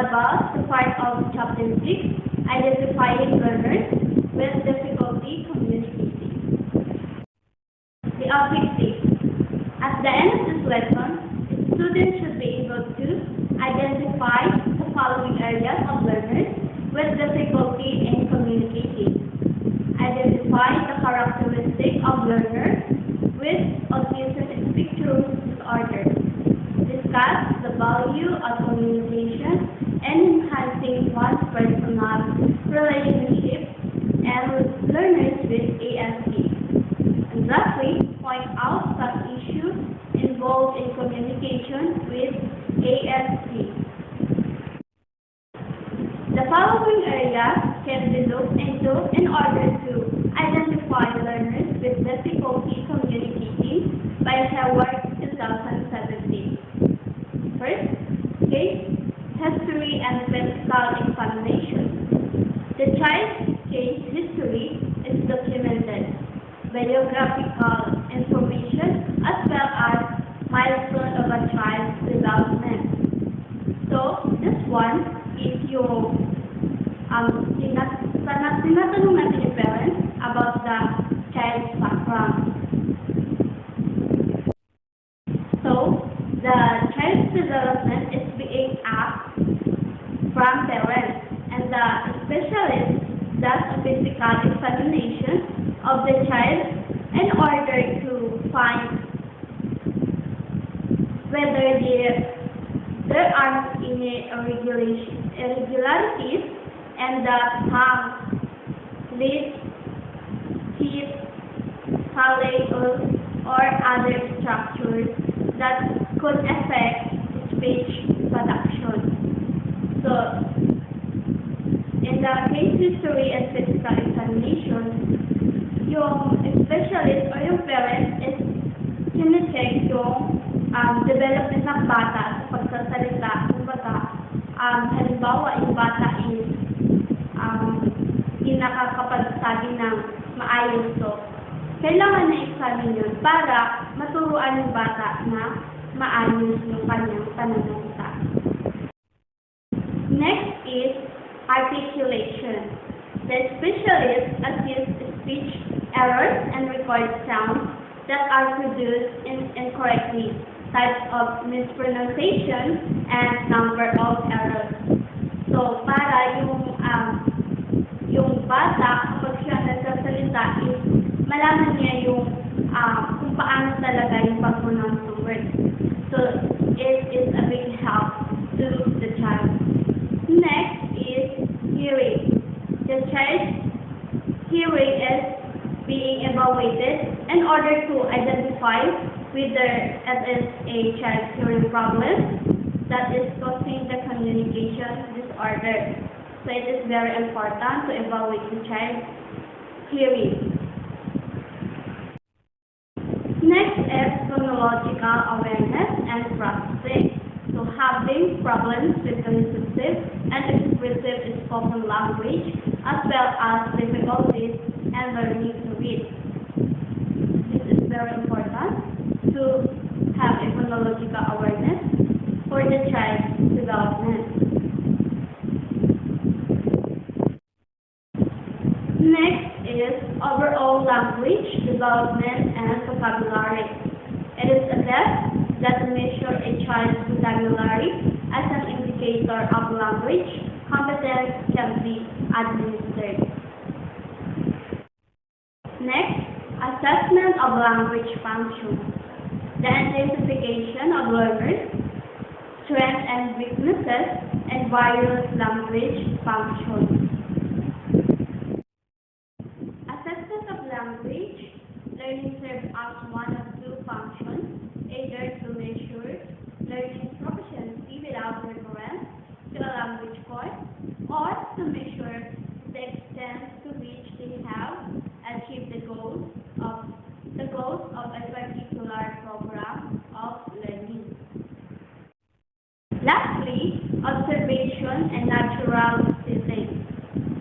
about the part of Chapter 6, Identifying Learners with Difficulty Communicating. The objective. At the end of this lesson, students should be able to identify the following areas of learners with difficulty in communicating. Identify the characteristics of learners with autism spectrum disorder. Discuss the value of communication and enhancing one's personal relationships and learners with ASD. And lastly, point out some issues involved in communication with ASD. The following areas can be looked into in order to identify learners with difficulty communicating by Howard 2017. First, case history and physical examination. The child's case history is documented, biographical information, as well as milestone of a child's development. So, this one is yung tinatanong natin yung parents about the child's background. So, the child's development is being asked from parents, and the specialist does a physical examination of the child in order to find whether there are any irregularities and the tongue, lips, teeth, palate, or other structures that could affect speech production. So, in the case history and physical examination, yung specialist or yung parent is kine-check yung development ng bata sa pagsasalita ng bata. Halimbawa, yung bata is hindi nakakapagsabi ng maayos. So, kailangan na examine yun para maturuan yung bata na maayos yung kanyang pananalita. Next is articulation. The specialist assists speech errors and records sounds that are produced incorrectly, types of mispronunciation, and number of errors. So, para yung bata, kapag siya nagsasalita, is malaman niya yung kung paano talaga yung pag-pronounce ng words. So, it is a big help to the child. Next is hearing. The child's hearing is being evaluated in order to identify whether it is a child's hearing problem that is causing the communication disorder. So it is very important to evaluate the child's hearing. Next is phonological awareness and processing. So having problems with the receptive and expressive spoken language, as well as difficulties in learning to read. This is very important to have a phonological awareness for the child's development. Next is overall language development and vocabulary. It is a test that measures a child's vocabulary as an indicator of language competence can be administered. Next, assessment of language function. The identification of learners, strengths and weaknesses, and various language functions. Assessment of language. Learning serves as one of two functions, either to measure learning proficiency without reference to a language course, or to measure the extent to which they have achieved the goals of a particular program of learning. Lastly, observation and natural setting.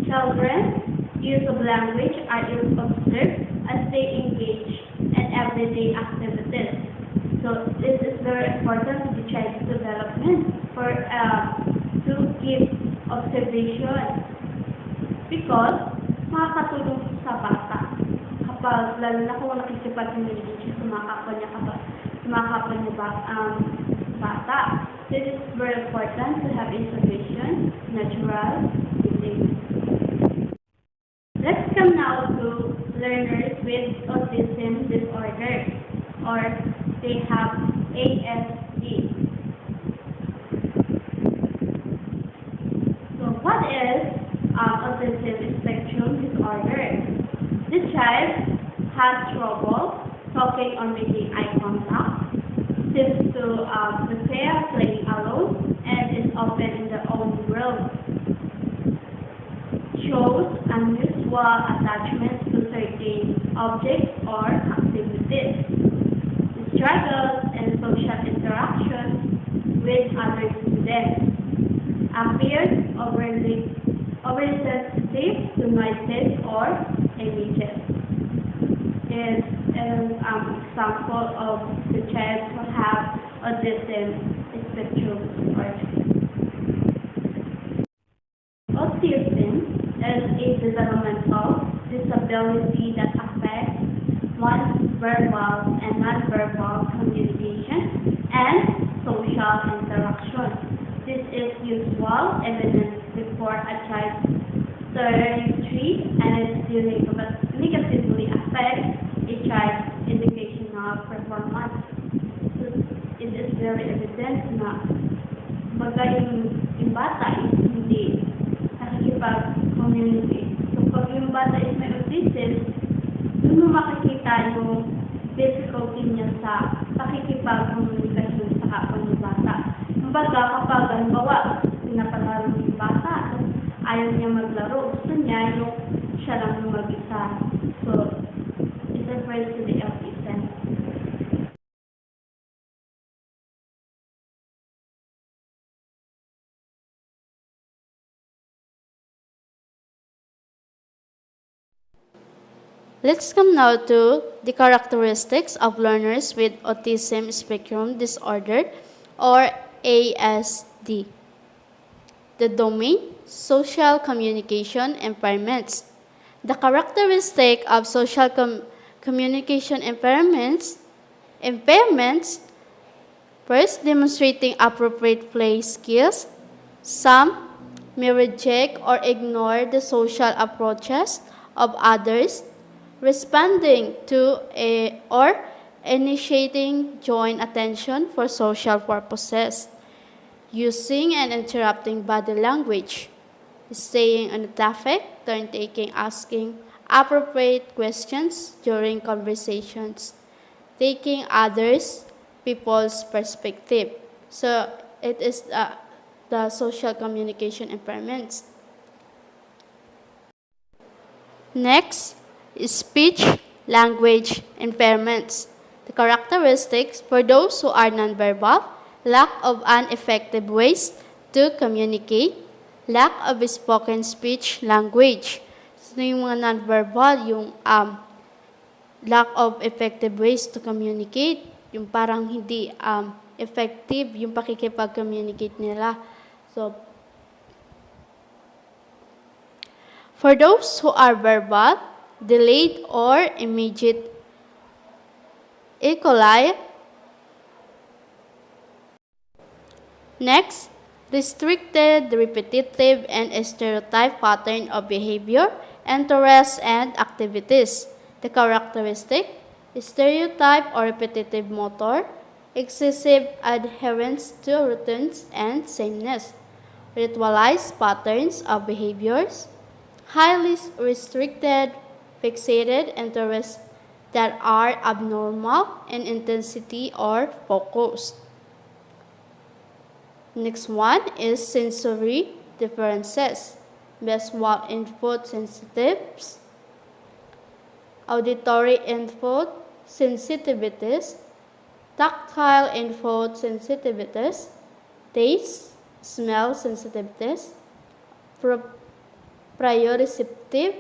Children's use of language are observed as they engage in everyday activities. So this is very important to the child's development to keep observation because makakatulong sa bata kapag lalo na kung nakikipag-communicate siya sa mga kapwa niya bata. This is very important to have observation, natural listening. Let's come now to learners with autism disorder, or they have ASD. So what is autism spectrum disorder? This child has trouble talking or making eye contact, seems to prefer playing alone, and is often in their own world. Shows unusual attachment to certain objects or activities. Struggles in social interaction with other students. Appears overly sensitive to noises or images. Is an example of the child who have autism spectrum disorder. Autism is a developmental disability that affects one's verbal and nonverbal communication and social interaction. This is usual evidence before a child turns 3 and it negatively affects a child's educational performance. So, it is very evident na yung bata is hindi nakikipag-communicate. So, pag yung bata is may autism, doon mo makikita yung difficulty niya sa pakikipag-communication sa kapwa ng bata. Kumbaga, kapag halimbawa, pinapalaro yung bata, ayaw niya maglaro, gusto niya yung siya lang yung mag-isa. So, it refers to the autism. Let's come now to the characteristics of learners with autism spectrum disorder, or ASD. The domain, social communication impairments. The characteristic of social communication impairments, first, demonstrating appropriate play skills. Some may reject or ignore the social approaches of others, responding to or initiating joint attention for social purposes, using and interrupting body language, staying on the topic, turn-taking, asking appropriate questions during conversations, taking others people's perspective. So it is the social communication impairments. Next, speech language impairments. The characteristics for those who are nonverbal: lack of an effective ways to communicate, lack of spoken speech language. So yung mga nonverbal, yung lack of effective ways to communicate, yung parang hindi effective yung pakikipag-communicate nila. So, for those who are verbal, delayed or immediate ecoli. Next, restricted, repetitive, and stereotype pattern of behavior, interests, and activities. The characteristic: stereotype or repetitive motor, excessive adherence to routines and sameness, ritualized patterns of behaviors, highly restricted, fixated interests that are abnormal in intensity or focus. Next one is sensory differences. Visual input sensitives, auditory input sensitivities, tactile input sensitivities, taste, smell sensitivities, proprioceptive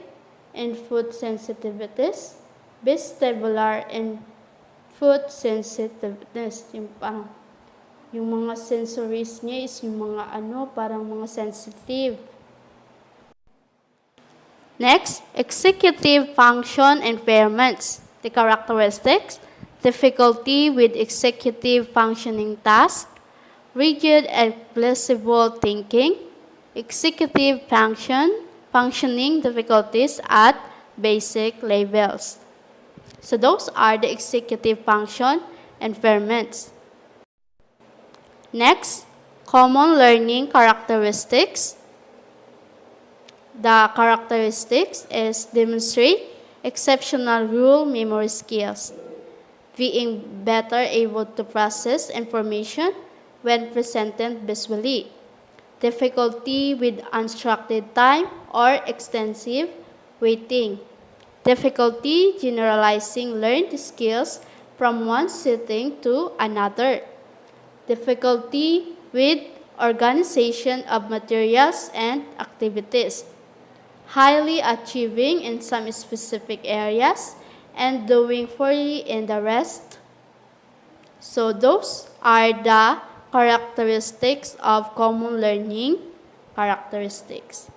input sensitivities, vestibular input sensitiveness, yung parang Yung mga sensories niya is yung mga parang mga sensitive. Next, executive function impairments. The characteristics: difficulty with executive functioning tasks, rigid and flexible thinking, executive functioning difficulties at basic levels. So those are the executive function impairments. Next, common learning characteristics. The characteristics is demonstrate exceptional rule memory skills, being better able to process information when presented visually, difficulty with unstructured time or extensive waiting, difficulty generalizing learned skills from one setting to another, difficulty with organization of materials and activities, highly achieving in some specific areas and doing poorly in the rest. So those are the characteristics of common learning characteristics.